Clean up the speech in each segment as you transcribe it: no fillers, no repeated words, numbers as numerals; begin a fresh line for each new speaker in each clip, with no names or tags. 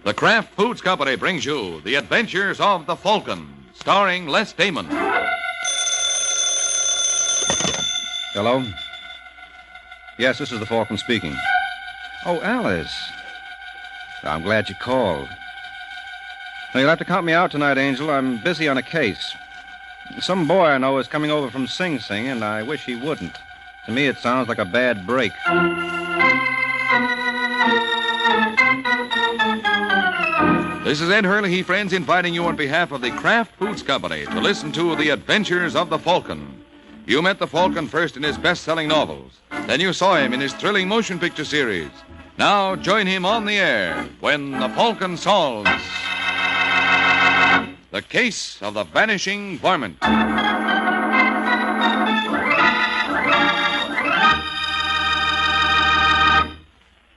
The Kraft Foods Company brings you The Adventures of the Falcon, starring Les Damon.
Hello? Yes, this is the Falcon speaking. Oh, Alice. I'm glad you called. Now, you'll have to count me out tonight, Angel. I'm busy on a case. Some boy I know is coming over from Sing Sing, and I wish he wouldn't. To me, it sounds like a bad break.
This is Ed Hurley, friends, inviting you on behalf of the Kraft Foods Company to listen to The Adventures of the Falcon. You met the Falcon first in his best-selling novels. Then you saw him in his thrilling motion picture series. Now join him on the air when the Falcon solves the case of the Vanishing Varmint.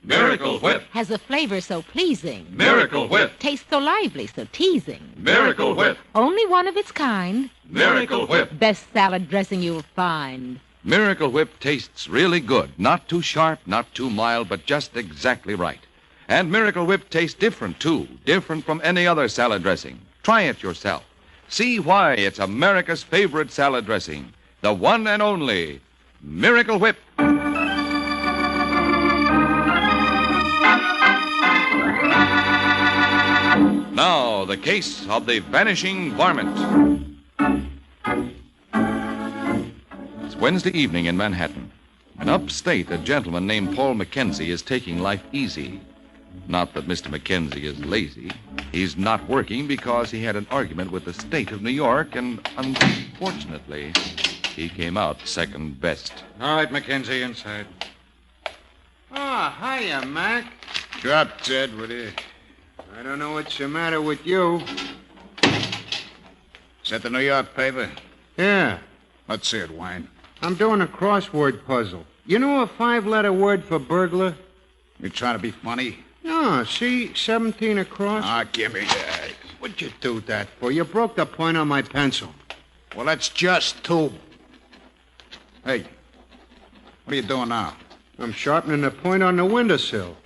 Miracle Whip.
Has a flavor so pleasing.
Miracle Whip.
Tastes so lively, so teasing.
Miracle Whip.
Only one of its kind.
Miracle Whip.
Best salad dressing you'll find.
Miracle Whip tastes really good. Not too sharp, not too mild, but just exactly right. And Miracle Whip tastes different, too. Different from any other salad dressing. Try it yourself. See why it's America's favorite salad dressing. The one and only Miracle Whip. Now, the case of the Vanishing Varmint. It's Wednesday evening in Manhattan. And upstate, a gentleman named Paul Mackenzie is taking life easy. Not that Mr. Mackenzie is lazy. He's not working because he had an argument with the state of New York, and unfortunately, he came out second best.
All right, Mackenzie, inside.
Oh, hiya, Mac.
Drop dead with you.
I don't know what's the matter with you.
Is that the New York paper?
Yeah,
Let's see it, Wayne.
I'm doing a crossword puzzle. You know a 5-letter word for burglar?
You trying to be funny?
No, see, 17 across.
Ah, give me that.
What'd you do that for? You broke the point on my pencil.
Well, that's just 2. Hey, what are you doing now?
I'm sharpening the point on the windowsill.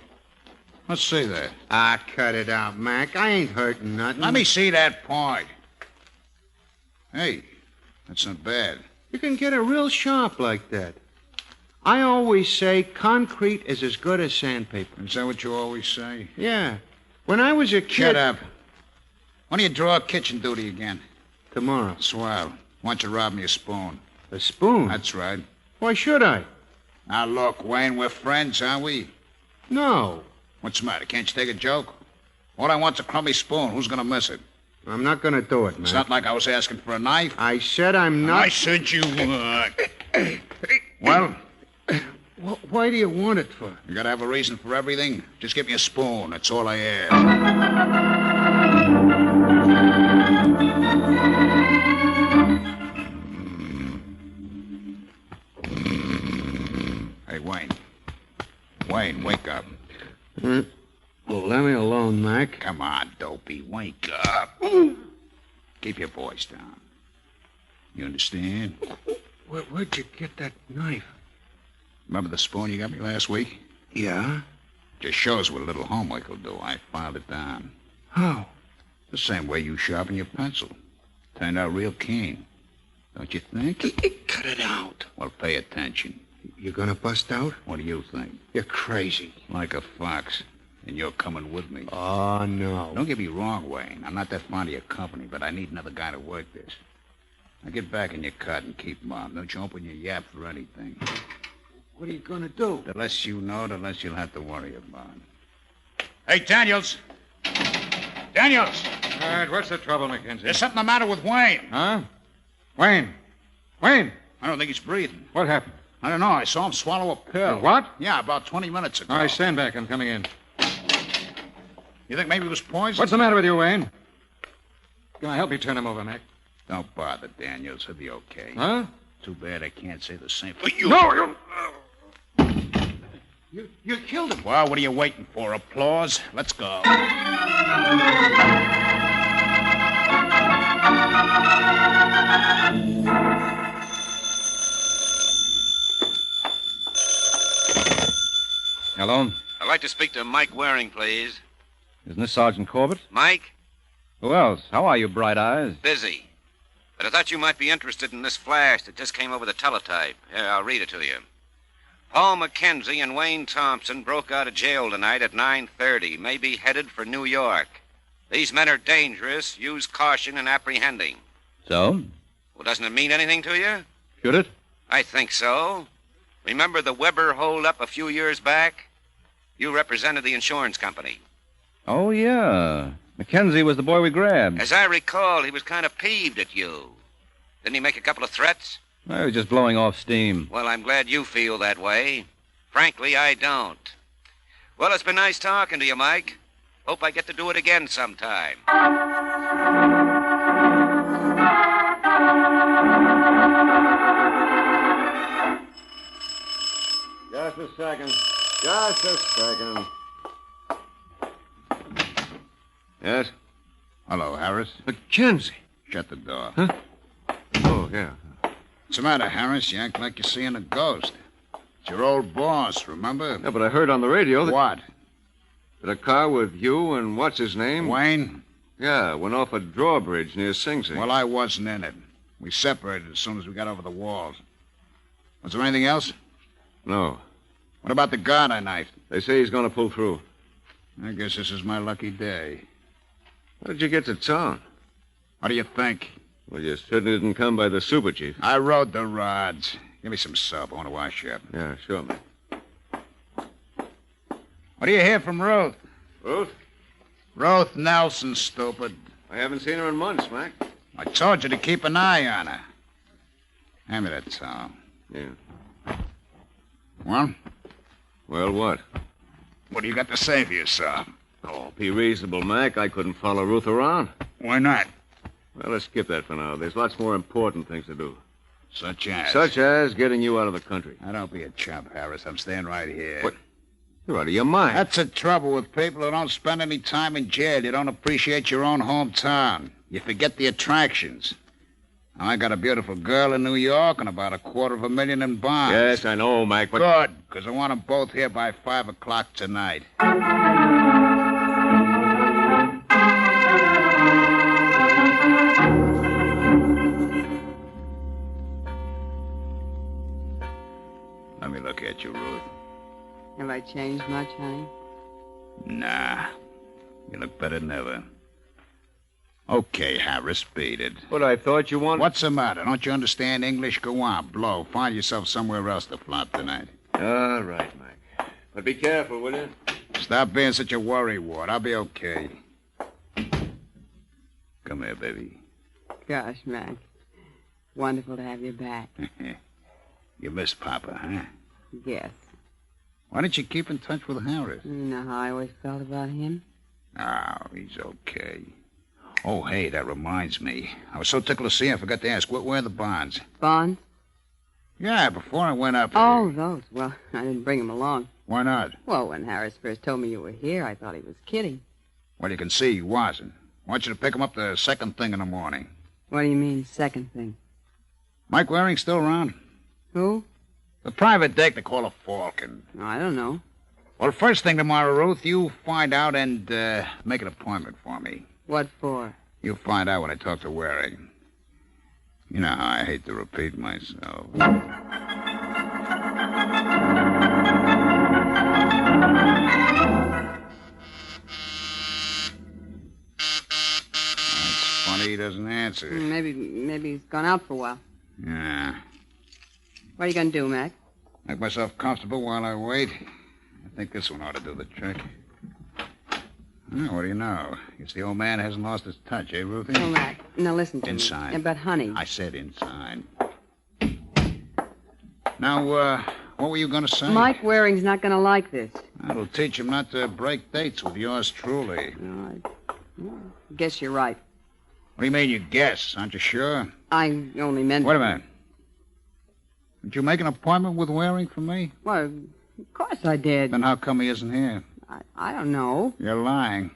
Let's see that.
Ah, cut it out, Mac. I ain't hurting nothing.
Let me see that point. Hey, that's not bad.
You can get it real sharp like that. I always say concrete is as good as sandpaper.
Is that what you always say?
Yeah. When I was a kid...
Shut up. When do you draw kitchen duty again?
Tomorrow.
Swell. Why don't you rob me a spoon?
A spoon?
That's right.
Why should I?
Now, look, Wayne, we're friends, aren't we?
No.
What's the matter? Can't you take a joke? All I want's a crummy spoon. Who's going to miss it?
I'm not going to do it, Mac.
It's not like I was asking for a knife.
I said I'm not...
I said you would. Well?
Why do you want it for?
You got to have a reason for everything. Just give me a spoon. That's all I ask. Hey, Wayne. Wayne, wake up.
Well, let me alone, Mac.
Come on, dopey. Wake up. Keep your voice down. You understand?
Where'd you get that knife?
Remember the spoon you got me last week?
Yeah?
Just shows what a little homework will do. I filed it down.
How?
The same way you sharpen your pencil. Turned out real keen. Don't you think?
Cut it out.
Well, pay attention.
You gonna bust out?
What do you think?
You're crazy.
Like a fox. And you're coming with me.
Oh, no.
Don't get me wrong, Wayne. I'm not that fond of your company, but I need another guy to work this. Now get back in your cut and keep mum. Don't you open your yap for anything.
What are you gonna do?
The less you know, the less you'll have to worry about. Hey, Daniels! Daniels!
All right, what's the trouble, Mackenzie?
There's something the matter with Wayne.
Huh? Wayne! Wayne!
I don't think he's breathing.
What happened?
I don't know. I saw him swallow a pill.
What?
Yeah, about 20 minutes ago.
All right, stand back. I'm coming in.
You think maybe it was poison?
What's the matter with you, Wayne? Can I help you turn him over, Mac?
Don't bother, Daniels. He'll be okay.
Huh?
Too bad I can't say the same for you.
No,
You killed him.
Well, what are you waiting for? Applause? Let's go.
Hello?
I'd like to speak to Mike Waring, please.
Isn't this Sergeant Corbett?
Mike?
Who else? How are you, Bright Eyes?
Busy. But I thought you might be interested in this flash that just came over the teletype. Here, I'll read it to you. Paul Mackenzie and Wayne Thompson broke out of jail tonight at 9:30, may be headed for New York. These men are dangerous. Use caution in apprehending.
So?
Well, doesn't it mean anything to you?
Should it?
I think so. Remember the Weber hold-up a few years back? You represented the insurance company.
Oh, yeah. Mackenzie was the boy we grabbed.
As I recall, he was kind of peeved at you. Didn't he make a couple of threats?
I was just blowing off steam.
Well, I'm glad you feel that way. Frankly, I don't. Well, it's been nice talking to you, Mike. Hope I get to do it again sometime.
Just a second. Just a second.
Yes?
Hello, Harris.
Mackenzie.
Shut the door.
Huh? Oh, yeah.
What's the matter, Harris? You act like you're seeing a ghost. It's your old boss, remember?
Yeah, but I heard on the radio that...
What?
That a car with you and what's his name?
Wayne?
Yeah, went off a drawbridge near Sing Sing.
Well, I wasn't in it. We separated as soon as we got over the walls. Was there anything else?
No.
What about the guard I knifed?
They say he's going to pull through.
I guess this is my lucky day.
How did you get to town?
What do you think?
Well, you certainly didn't come by the super chief.
I rode the rods. Give me some soap. I want to wash up.
Yeah, sure, man.
What do you hear from Ruth?
Ruth?
Ruth Nelson, stupid.
I haven't seen her in months, Mac.
I told you to keep an eye on her. Hand me that towel.
Yeah.
Well?
Well, what?
What do you got to say for yourself?
Oh, be reasonable, Mac. I couldn't follow Ruth around.
Why not?
Well, let's skip that for now. There's lots more important things to do.
Such as?
Such as getting you out of the country.
Now, don't be a chump, Harris. I'm staying right here.
What? You're out of your mind.
That's the trouble with people who don't spend any time in jail. You don't appreciate your own hometown. You forget the attractions. Now, I got a beautiful girl in New York and about $250,000 in bonds.
Yes, I know, Mac, but...
Good, because I want them both here by 5 o'clock tonight. Let me look at you, Ruth.
Have I changed much, honey?
Nah. You look better than ever. Okay, Harris, beat it.
But I thought you wanted...
What's the matter? Don't you understand English? Go on, blow. Find yourself somewhere else to flop tonight.
All right, Mac. But be careful, will you?
Stop being such a worrywart. I'll be okay. Come here, baby.
Gosh, Mac. Wonderful to have you back.
You miss Papa, huh?
Yes.
Why don't you keep in touch with Harris?
You know how I always felt about him?
Oh, he's okay. Oh, hey, that reminds me. I was so tickled to see him, I forgot to ask, where are the bonds?
Bonds?
Yeah, before I went up...
Oh, those. Well, I didn't bring them along.
Why not?
Well, when Harris first told me you were here, I thought he was kidding.
Well, you can see he wasn't. I want you to pick him up the second thing in the morning.
What do you mean, second thing?
Mike Waring still around?
Who?
The private deck they call a Falcon.
Oh, I don't know.
Well, first thing tomorrow, Ruth, you find out and make an appointment for me.
What for?
You'll find out when I talk to Waring. You know how I hate to repeat myself. It's funny he doesn't answer.
Maybe he's gone out for a while.
Yeah.
What are you going to do, Mac?
Make myself comfortable while I wait. I think this one ought to do the trick. Oh, what do you know? Guess the old man hasn't lost his touch, eh, Ruthie?
Oh, Mac. Now, listen to me.
Inside.
But, honey...
I said inside. Now, what were you going to say?
Mike Waring's not going to like this.
That'll teach him not to break dates with yours truly.
No, I guess you're right.
What do you mean you guess? Aren't you sure?
I only meant...
Wait a minute. Did you make an appointment with Waring for me?
Well, of course I did.
Then how come he isn't here?
I don't know.
You're lying.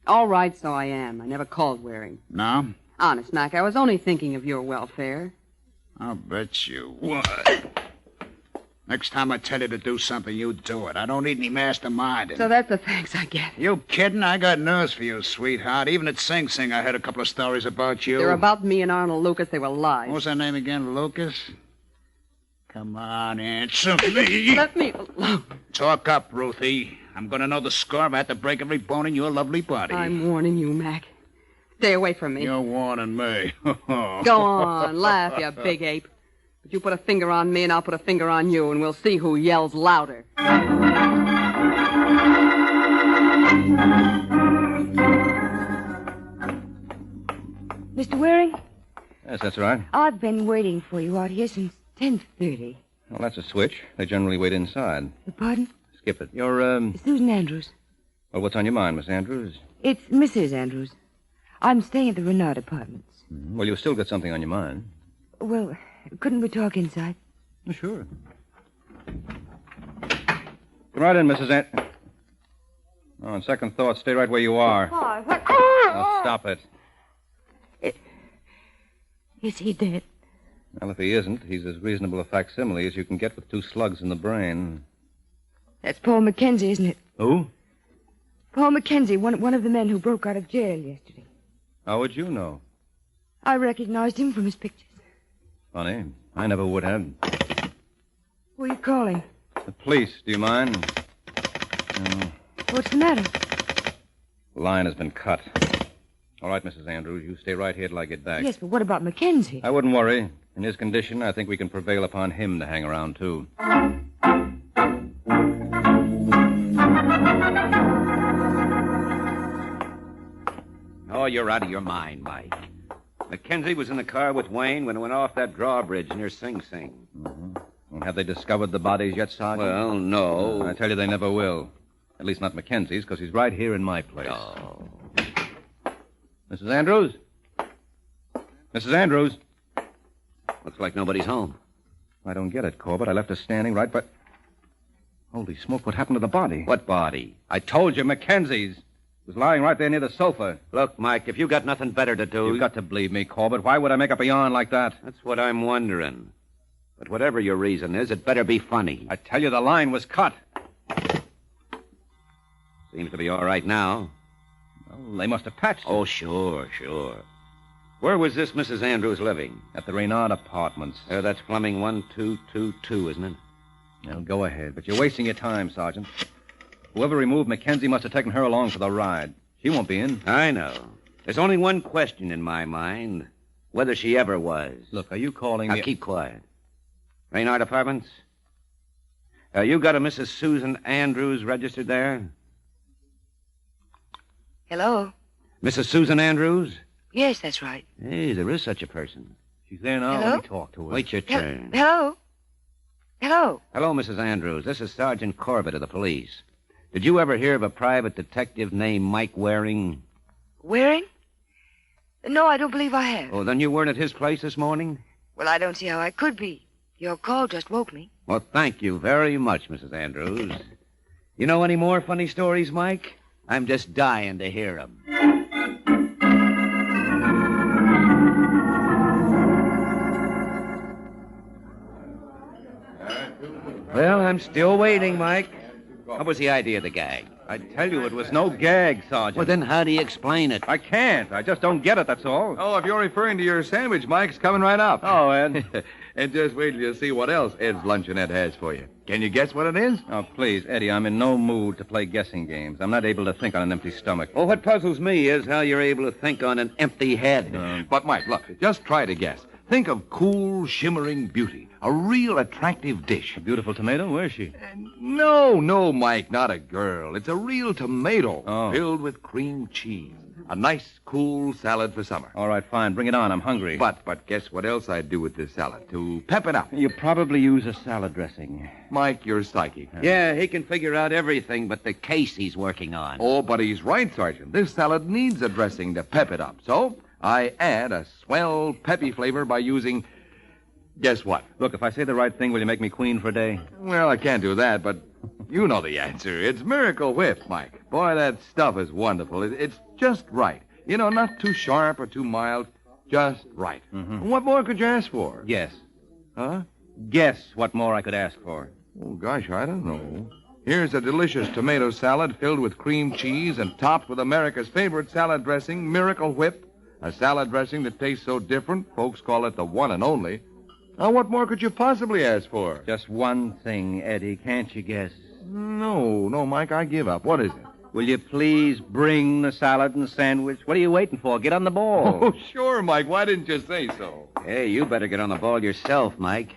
All right, so I am. I never called Waring.
No?
Honest, Mac, I was only thinking of your welfare.
I'll bet you. What? Next time I tell you to do something, you do it. I don't need any masterminding.
So that's the thanks I get.
You kidding? I got news for you, sweetheart. Even at Sing Sing, I heard a couple of stories about you.
They're about me and Arnold Lucas. They were lies.
What was that name again, Lucas? Come on, answer me.
Let me alone.
Talk up, Ruthie. I'm going to know the score if I have to break every bone in your lovely body.
I'm warning you, Mac. Stay away from me.
You're warning me.
Go on, laugh, you big ape. But you put a finger on me and I'll put a finger on you, and we'll see who yells louder.
Mr. Waring?
Yes, that's right.
I've been waiting for you out here since 10:30.
Well, that's a switch. They generally wait inside.
Pardon?
Skip it. You're,
Susan Andrews.
Well, what's on your mind, Miss Andrews?
It's Mrs. Andrews. I'm staying at the Renard Apartments.
Well, you've still got something on your mind.
Well, couldn't we talk inside?
Sure. Come right in, Mrs. Oh, on second thought, stay right where you are.
Why? What?
Now, stop it.
Is he dead?
Well, if he isn't, he's as reasonable a facsimile as you can get with 2 slugs in the brain.
That's Paul Mackenzie, isn't it?
Who?
Paul Mackenzie, one of the men who broke out of jail yesterday.
How would you know?
I recognized him from his pictures.
Funny. I never would have.
Who are you calling?
The police, do you mind?
What's the matter?
The line has been cut. All right, Mrs. Andrews, you stay right here till I get back.
Yes, but what about Mackenzie?
I wouldn't worry. In his condition, I think we can prevail upon him to hang around, too.
Oh, you're out of your mind, Mike. Mackenzie was in the car with Wayne when it went off that drawbridge near Sing Sing.
Mm-hmm. And have they discovered the bodies yet, Sergeant?
Well, no.
I tell you, they never will. At least not Mackenzie's, because he's right here in my place.
Oh.
Mrs. Andrews? Mrs. Andrews?
Looks like nobody's home.
I don't get it, Corbett. I left her standing right by... Holy smoke, what happened to the body?
What body?
I told you, Mackenzie's. It was lying right there near the sofa.
Look, Mike, if you got nothing better to do...
You've got to believe me, Corbett. Why would I make up a yarn like that?
That's what I'm wondering. But whatever your reason is, it better be funny.
I tell you, the line was cut.
Seems to be all right now.
Well, they must have patched it.
Oh, sure. Where was this Mrs. Andrews living?
At the Renard Apartments.
That's plumbing 1222, isn't it?
Now, go ahead, but you're wasting your time, Sergeant. Whoever removed Mackenzie must have taken her along for the ride. She won't be in.
I know. There's only one question in my mind. Whether she ever was.
Look, are you calling
Now,
me...
keep quiet. Renard Apartments? You got a Mrs. Susan Andrews registered there?
Hello?
Mrs. Susan Andrews?
Yes, that's right.
Hey, there is such a person.
She's there now.
Hello?
Let me talk to her.
Wait your turn.
Hello? Hello?
Hello, Mrs. Andrews. This is Sergeant Corbett of the police. Did you ever hear of a private detective named Mike Waring?
Waring? No, I don't believe I have.
Oh, then you weren't at his place this morning?
Well, I don't see how I could be. Your call just woke me.
Well, thank you very much, Mrs. Andrews. You know any more funny stories, Mike? I'm just dying to hear them. Well, I'm still waiting, Mike. What was the idea of the gag?
I tell you, it was no gag, Sergeant.
Well, then how do you explain it?
I can't. I just don't get it, that's all.
Oh, if you're referring to your sandwich, Mike's coming right up.
Oh, Ed.
And just wait till you see what else Ed's luncheonette has for you. Can you guess what it is?
Oh, please, Eddie, I'm in no mood to play guessing games. I'm not able to think on an empty stomach.
Well, what puzzles me is how you're able to think on an empty head.
But, Mike, look, just try to guess. Think of cool, shimmering beauty. A real attractive dish.
A beautiful tomato? Where is she?
No, Mike, not a girl. It's a real tomato filled with cream cheese. A nice, cool salad for summer.
All right, fine. Bring it on. I'm hungry.
But guess what else I'd do with this salad? To pep it up.
You probably use a salad dressing.
Mike, you're psychic.
Yeah, he can figure out everything but the case he's working on.
Oh, but he's right, Sergeant. This salad needs a dressing to pep it up. So I add a swell, peppy flavor by using... Guess what?
Look, if I say the right thing, will you make me queen for a day?
Well, I can't do that, but you know the answer. It's Miracle Whip, Mike. Boy, that stuff is wonderful. It's just right. You know, not too sharp or too mild. Just right.
Mm-hmm.
What more could you ask for?
Yes.
Huh?
Guess what more I could ask for.
Oh, gosh, I don't know. Here's a delicious tomato salad filled with cream cheese and topped with America's favorite salad dressing, Miracle Whip. A salad dressing that tastes so different, folks call it the one and only. Now, what more could you possibly ask for?
Just one thing, Eddie. Can't you guess?
No, Mike, I give up. What is it?
Will you please bring the salad and sandwich? What are you waiting for? Get on the ball.
Oh, sure, Mike. Why didn't you say so?
Hey, you better get on the ball yourself, Mike.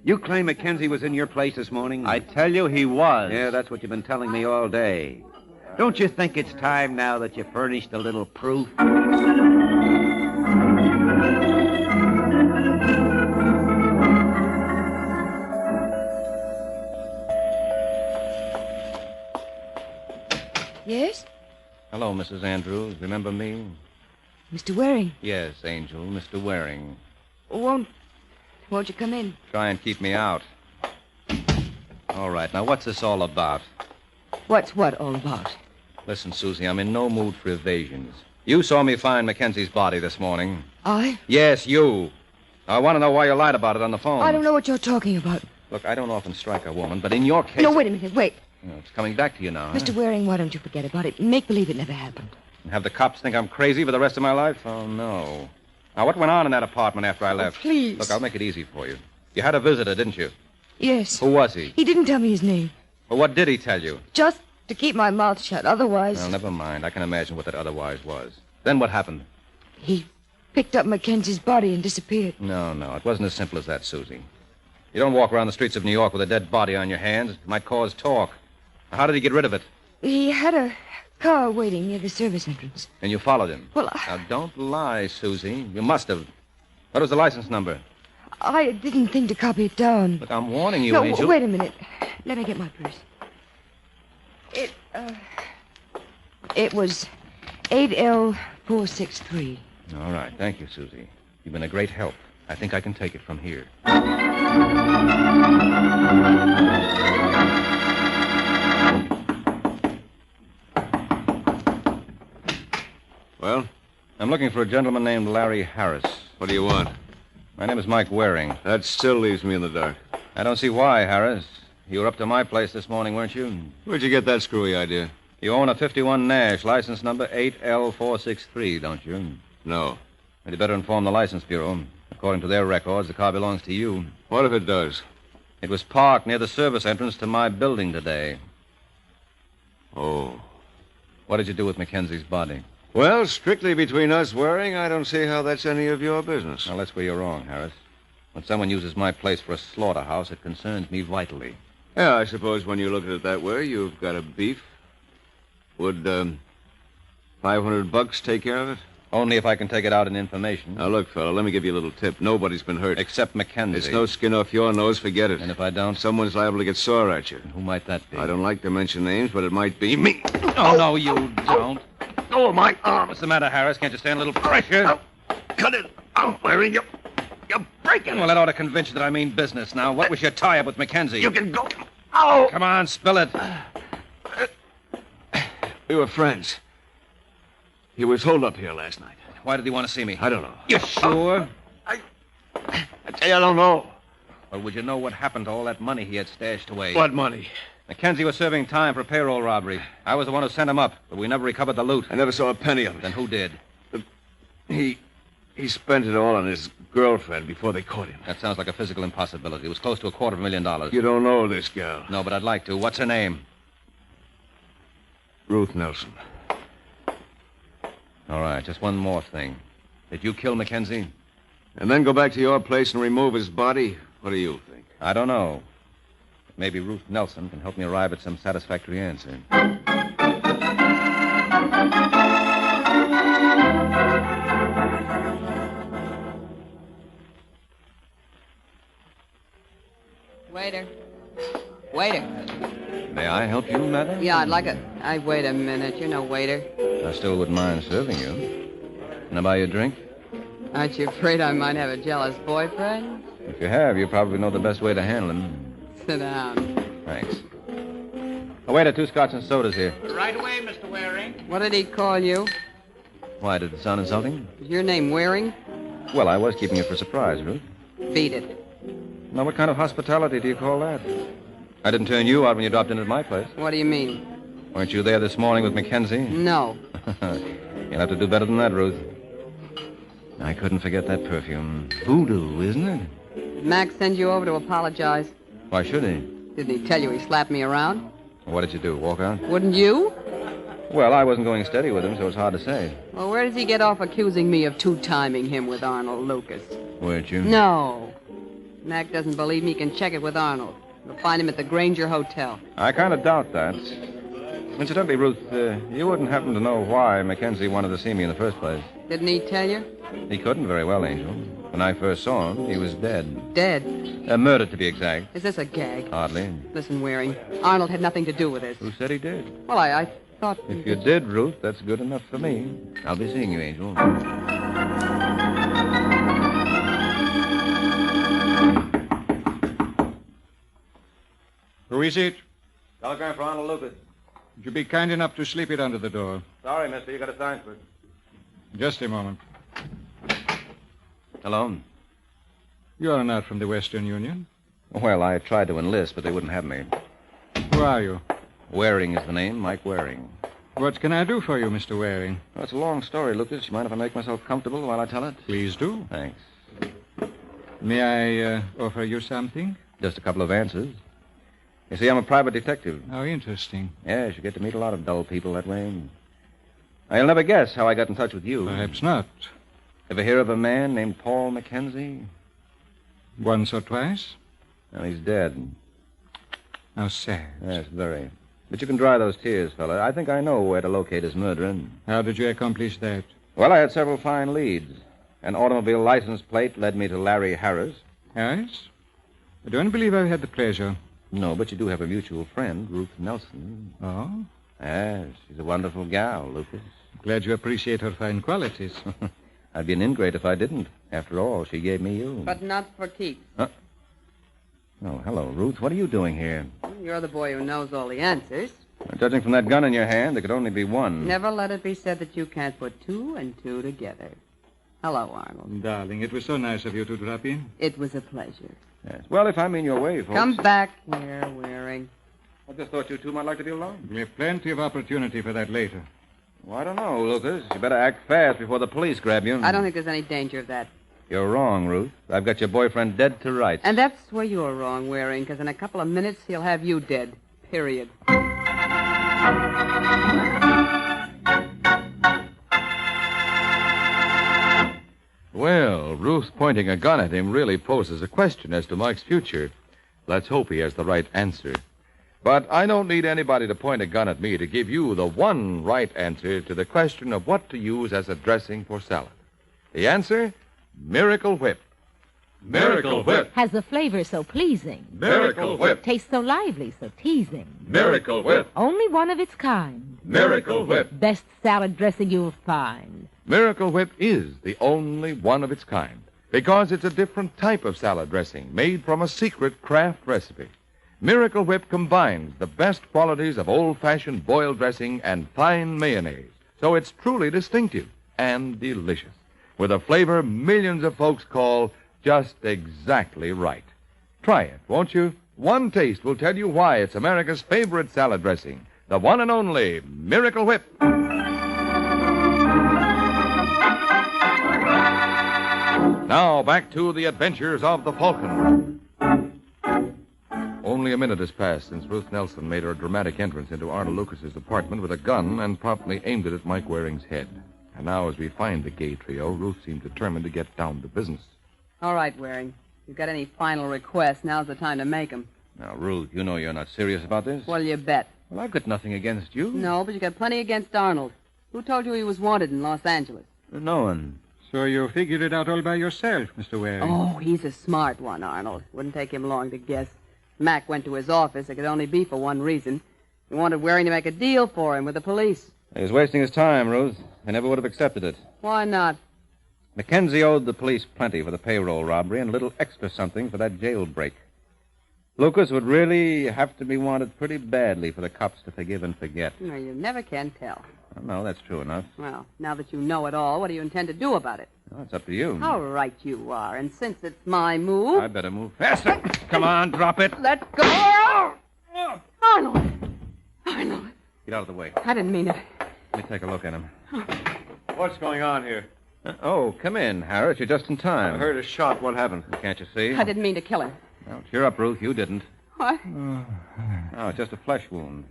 You claim Mackenzie was in your place this morning?
I tell you he was.
Yeah, that's what you've been telling me all day. Don't you think it's time now that you furnished a little proof?
Yes?
Hello, Mrs. Andrews. Remember me?
Mr. Waring.
Yes, Angel, Mr. Waring.
Won't you come in?
Try and keep me out. All right, now what's this all about?
What's what all about?
Listen, Susie, I'm in no mood for evasions. You saw me find Mackenzie's body this morning.
I?
Yes, you. I want to know why you lied about it on the phone.
I don't know what you're talking about.
Look, I don't often strike a woman, but in your case...
No, wait a minute, wait.
It's coming back to you now, huh?
Mr. Waring, why don't you forget about it? Make believe it never happened.
And have the cops think I'm crazy for the rest of my life? Oh, no. Now, what went on in that apartment after I left?
Please.
Look, I'll make it easy for you. You had a visitor, didn't you?
Yes.
Who was he?
He didn't tell me his name.
Well, what did he tell you?
Just to keep my mouth shut. Otherwise...
Well, never mind. I can imagine what that otherwise was. Then what happened?
He picked up Mackenzie's body and disappeared.
No, it wasn't as simple as that, Susie. You don't walk around the streets of New York with a dead body on your hands. It might cause talk. How did he get rid of it?
He had a car waiting near the service entrance.
And you followed him?
Well,
Now, don't lie, Susie. You must have. What was the license number?
I didn't think to copy it down.
Look, I'm warning you,
No,
Angel.
wait a minute. Let me get my purse. It was 8L463.
All right. Thank you, Susie. You've been a great help. I think I can take it from here.
Well?
I'm looking for a gentleman named Larry Harris.
What do you want?
My name is Mike Waring.
That still leaves me in the dark.
I don't see why, Harris. You were up to my place this morning, weren't you?
Where'd you get that screwy idea?
You own a 51 Nash, license number 8L463, don't you?
No.
Well, you better inform the License Bureau. According to their records, the car belongs to you.
What if it does?
It was parked near the service entrance to my building today.
Oh.
What did you do with Mackenzie's body?
Well, strictly between us, Waring, I don't see how that's any of your business.
Now, that's where you're wrong, Harris. When someone uses my place for a slaughterhouse, it concerns me vitally.
Yeah, I suppose when you look at it that way, you've got a beef. Would, $500 take care of it?
Only if I can take it out in information.
Now, look, fella, let me give you a little tip. Nobody's been hurt.
Except Mackenzie.
It's no skin off your nose, forget it.
And if I don't?
Someone's liable to get sore at you.
And who might that be?
I don't like to mention names, but it might be me.
Oh, no, you don't.
Oh, my arm.
What's the matter, Harris? Can't you stand a little pressure?
Cut it out, Waring. You're breaking
Well, that ought to convince you that I mean business now. What was your tie-up with Mackenzie?
You can go. Oh!
Come on, spill it.
We were friends. He was holed up here last night.
Why did he want to see me?
I don't know.
You sure?
I tell you, I don't know.
Well, would you know what happened to all that money he had stashed away?
What money?
Mackenzie was serving time for payroll robbery. I was the one who sent him up, but we never recovered the loot.
I never saw a penny of it.
Then who did?
He spent it all on his girlfriend before they caught him.
That sounds like a physical impossibility. It was close to $250,000.
You don't know this gal.
No, but I'd like to. What's her name?
Ruth Nelson.
All right, just one more thing. Did you kill Mackenzie?
And then go back to your place and remove his body? What do you think?
I don't know. Maybe Ruth Nelson can help me arrive at some satisfactory answer.
Waiter. Waiter.
May I help you, madam?
Yeah, I'd like a... wait a minute. You're no waiter.
I still wouldn't mind serving you. Can I buy you a drink?
Aren't you afraid I might have a jealous boyfriend?
If you have, you probably know the best way to handle him.
Sit down.
Thanks. Oh, waiter, 2 scotch and sodas here.
Right away, Mr. Waring.
What did he call you?
Why, did it sound insulting?
Is your name Waring?
Well, I was keeping it for surprise, Ruth.
Beat it.
Now, what kind of hospitality do you call that? I didn't turn you out when you dropped in at my place.
What do you mean?
Weren't you there this morning with Mackenzie?
No.
You'll have to do better than that, Ruth. I couldn't forget that perfume. Voodoo, isn't it?
Did Mac send you over to apologize?
Why should he?
Didn't he tell you he slapped me around?
What did you do, walk out?
Wouldn't you?
Well, I wasn't going steady with him, so it's hard to say.
Well, where does he get off accusing me of two-timing him with Arnold Lucas?
Weren't you?
No. Mac doesn't believe me. He can check it with Arnold. You'll find him at the Granger Hotel.
I kind of doubt that. Incidentally, Ruth, you wouldn't happen to know why Mackenzie wanted to see me in the first place.
Didn't he tell you?
He couldn't very well, Angel. When I first saw him, he was dead.
Dead?
Murdered, to be exact.
Is this a gag?
Hardly.
Listen, Waring, Arnold had nothing to do with this.
Who said he did?
Well, I thought...
If you did, Ruth, that's good enough for me. I'll be seeing you, Angel.
Who is it?
Telegram for Arnold Lucas.
Would you be kind enough to slip it under the door?
Sorry, mister. You got to sign for it.
Just a moment.
Hello?
You're not from the Western Union.
Well, I tried to enlist, but they wouldn't have me.
Who are you?
Waring is the name, Mike Waring.
What can I do for you, Mr. Waring?
Well, it's a long story, Lucas. You mind if I make myself comfortable while I tell it?
Please do.
Thanks.
May I offer you something?
Just a couple of answers. You see, I'm a private detective.
How interesting.
Yes, you get to meet a lot of dull people that way. I'll never guess how I got in touch with you.
Perhaps not.
Ever hear of a man named Paul Mackenzie?
Once or twice?
Well, he's dead.
How sad.
Yes, very. But you can dry those tears, fella. I think I know where to locate his murderer.
How did you accomplish that?
Well, I had several fine leads. An automobile license plate led me to Larry Harris.
Harris? I don't believe I've had the pleasure.
No, but you do have a mutual friend, Ruth Nelson.
Oh?
Yes, she's a wonderful gal, Lucas.
Glad you appreciate her fine qualities.
I'd be an ingrate if I didn't. After all, she gave me you.
But not for keeps.
Oh, hello, Ruth. What are you doing here?
You're the boy who knows all the answers.
Judging from that gun in your hand, there could only be one.
Never let it be said that you can't put two and two together. Hello, Arnold.
Darling, it was so nice of you to drop in.
It was a pleasure.
Yes. Well, if I'm in your way, folks.
Come back here, Waring.
I just thought you two might like to be alone.
We'll have plenty of opportunity for that later.
Well, I don't know, Lucas. You better act fast before the police grab you.
I don't think there's any danger of that.
You're wrong, Ruth. I've got your boyfriend dead to rights.
And that's where you're wrong, Waring, because in a couple of minutes he'll have you dead. Period.
Well, Ruth pointing a gun at him really poses a question as to Mike's future. Let's hope he has the right answer. But I don't need anybody to point a gun at me to give you the one right answer to the question of what to use as a dressing for salad. The answer? Miracle Whip.
Miracle Whip. Has a flavor so pleasing.
Miracle Whip.
Tastes so lively, so teasing.
Miracle Whip.
Only one of its kind.
Miracle Whip.
Best salad dressing you'll find.
Miracle Whip is the only one of its kind because it's a different type of salad dressing made from a secret craft recipe. Miracle Whip combines the best qualities of old-fashioned boiled dressing and fine mayonnaise, so it's truly distinctive and delicious, with a flavor millions of folks call just exactly right. Try it, won't you? One taste will tell you why it's America's favorite salad dressing, the one and only Miracle Whip. Now, back to the adventures of the Falcon. Only a minute has passed since Ruth Nelson made her dramatic entrance into Arnold Lucas's apartment with a gun and promptly aimed it at Mike Waring's head. And now, as we find the gay trio, Ruth seems determined to get down to business.
All right, Waring. If you've got any final requests, now's the time to make them.
Now, Ruth, you know you're not serious about this.
What'll you bet?
Well, I've got nothing against you.
No, but you got plenty against Arnold. Who told you he was wanted in Los Angeles?
No one.
So you figured it out all by yourself, Mr. Waring.
Oh, he's a smart one, Arnold. Wouldn't take him long to guess. Mac went to his office. It could only be for one reason. He wanted Waring to make a deal for him with the police.
He was wasting his time, Ruth. They never would have accepted it.
Why not?
Mackenzie owed the police plenty for the payroll robbery and a little extra something for that jailbreak. Lucas would really have to be wanted pretty badly for the cops to forgive and forget.
No, you never can tell.
No, that's true enough.
Well, now that you know it all, what do you intend to do about it?
Oh, it's up to you.
How right you are. And since it's my move...
I'd better move faster. Come on, drop it.
Let go! Arnold! Arnold!
Get out of the way.
I didn't mean it.
Let me take a look at him.
What's going on here?
Oh, come in, Harris. You're just in time.
I heard a shot. What happened?
Can't you see?
I didn't mean to kill him.
Well, cheer up, Ruth. You didn't.
What?
Oh, it's just a flesh wound.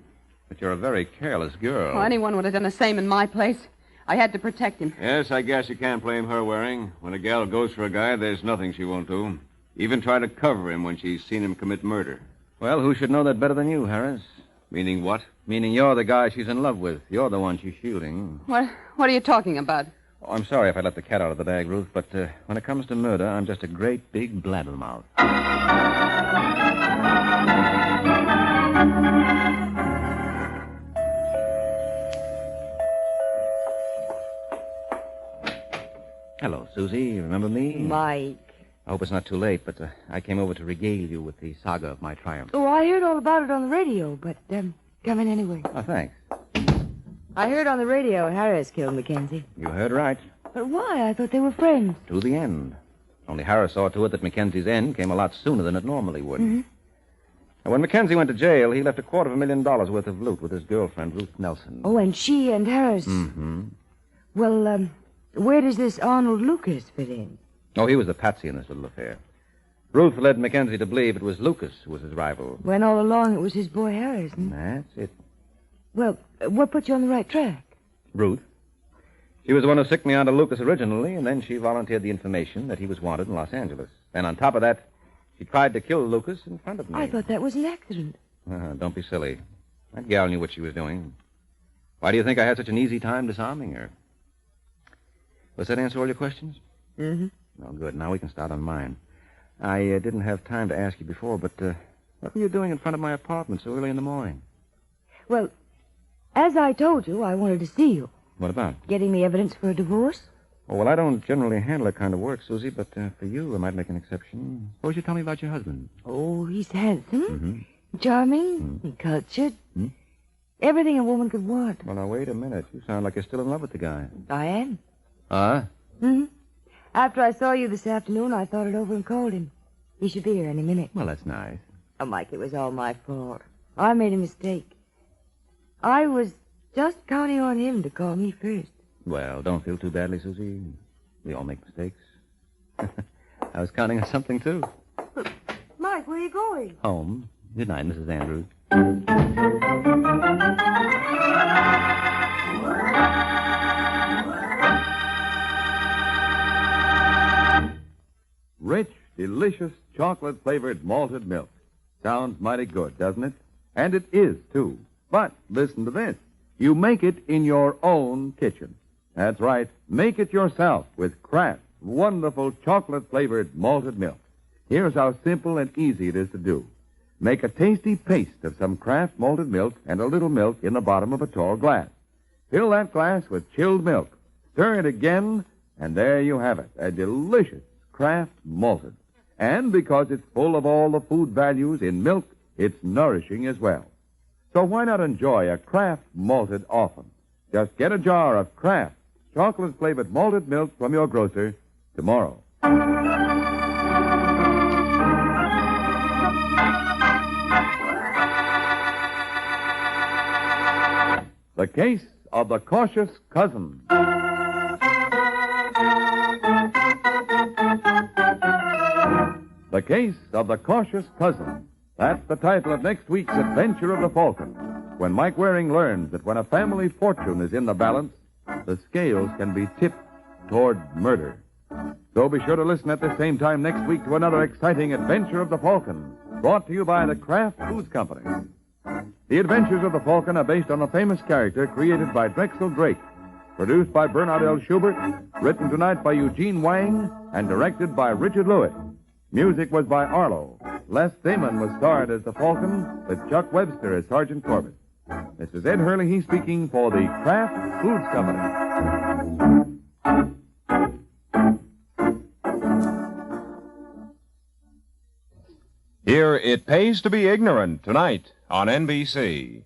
But you're a very careless girl.
Well, anyone would have done the same in my place. I had to protect him.
Yes, I guess you can't blame her, Waring. When a gal goes for a guy, there's nothing she won't do. Even try to cover him when she's seen him commit murder.
Well, who should know that better than you, Harris?
Meaning what?
Meaning you're the guy she's in love with. You're the one she's shielding.
What are you talking about?
Oh, I'm sorry if I let the cat out of the bag, Ruth, but when it comes to murder, I'm just a great big blabbermouth. Hello, Susie. Remember me?
Mike.
I hope it's not too late, but I came over to regale you with the saga of my triumph.
Oh, I heard all about it on the radio, but come in anyway.
Oh, thanks.
I heard on the radio Harris killed Mackenzie.
You heard right.
But why? I thought they were friends.
To the end. Only Harris saw to it that Mackenzie's end came a lot sooner than it normally would.
Mm-hmm.
And when Mackenzie went to jail, he left $250,000 worth of loot with his girlfriend, Ruth Nelson.
Oh, and she and Harris...
Mm-hmm.
Well, where does this Arnold Lucas fit in?
Oh, he was the patsy in this little affair. Ruth led Mackenzie to believe it was Lucas who was his rival.
When all along it was his boy Harris.
That's it.
Well, what put you on the right track?
Ruth. She was the one who sicked me onto Lucas originally, and then she volunteered the information that he was wanted in Los Angeles. And on top of that, she tried to kill Lucas in front of me.
I thought that was an accident.
Don't be silly. That gal knew what she was doing. Why do you think I had such an easy time disarming her? Does that answer all your questions?
Mm-hmm.
Well, good. Now we can start on mine. I didn't have time to ask you before, but what were you doing in front of my apartment so early in the morning?
Well, as I told you, I wanted to see you.
What about?
Getting the evidence for a divorce.
Oh, well, I don't generally handle that kind of work, Susie, but for you, I might make an exception. Suppose you tell me about your husband.
Oh, he's handsome,
Mm-hmm.
charming, and cultured.
Hmm?
Everything a woman could want.
Well, now, wait a minute. You sound like you're still in love with the guy.
I am.
Huh?
Mm-hmm. After I saw you this afternoon, I thought it over and called him. He should be here any minute.
Well, that's nice.
Oh, Mike, it was all my fault. I made a mistake. I was just counting on him to call me first.
Well, don't feel too badly, Susie. We all make mistakes. I was counting on something, too.
But, Mike, where are you going?
Home. Good night, Mrs. Andrews.
Rich, delicious, chocolate-flavored malted milk. Sounds mighty good, doesn't it? And it is, too. But listen to this. You make it in your own kitchen. That's right. Make it yourself with Kraft's wonderful chocolate-flavored malted milk. Here's how simple and easy it is to do. Make a tasty paste of some Kraft malted milk and a little milk in the bottom of a tall glass. Fill that glass with chilled milk. Stir it again, and there you have it, a delicious Kraft malted. And because it's full of all the food values in milk, it's nourishing as well. So why not enjoy a Kraft malted often? Just get a jar of Kraft chocolate-flavored malted milk from your grocer tomorrow. The Case of the Cautious Cousin. The Case of the Cautious Cousin. That's the title of next week's Adventure of the Falcon, when Mike Waring learns that when a family fortune is in the balance, the scales can be tipped toward murder. So be sure to listen at the same time next week to another exciting Adventure of the Falcon, brought to you by the Kraft Foods Company. The Adventures of the Falcon are based on a famous character created by Drexel Drake, produced by Bernard L. Schubert, written tonight by Eugene Wang, and directed by Richard Lewis. Music was by Arlo. Les Damon was starred as the Falcon, with Chuck Webster as Sergeant Corbett. This is Ed Hurley speaking for the Kraft Foods Company.
Hear It Pays to Be Ignorant tonight on NBC.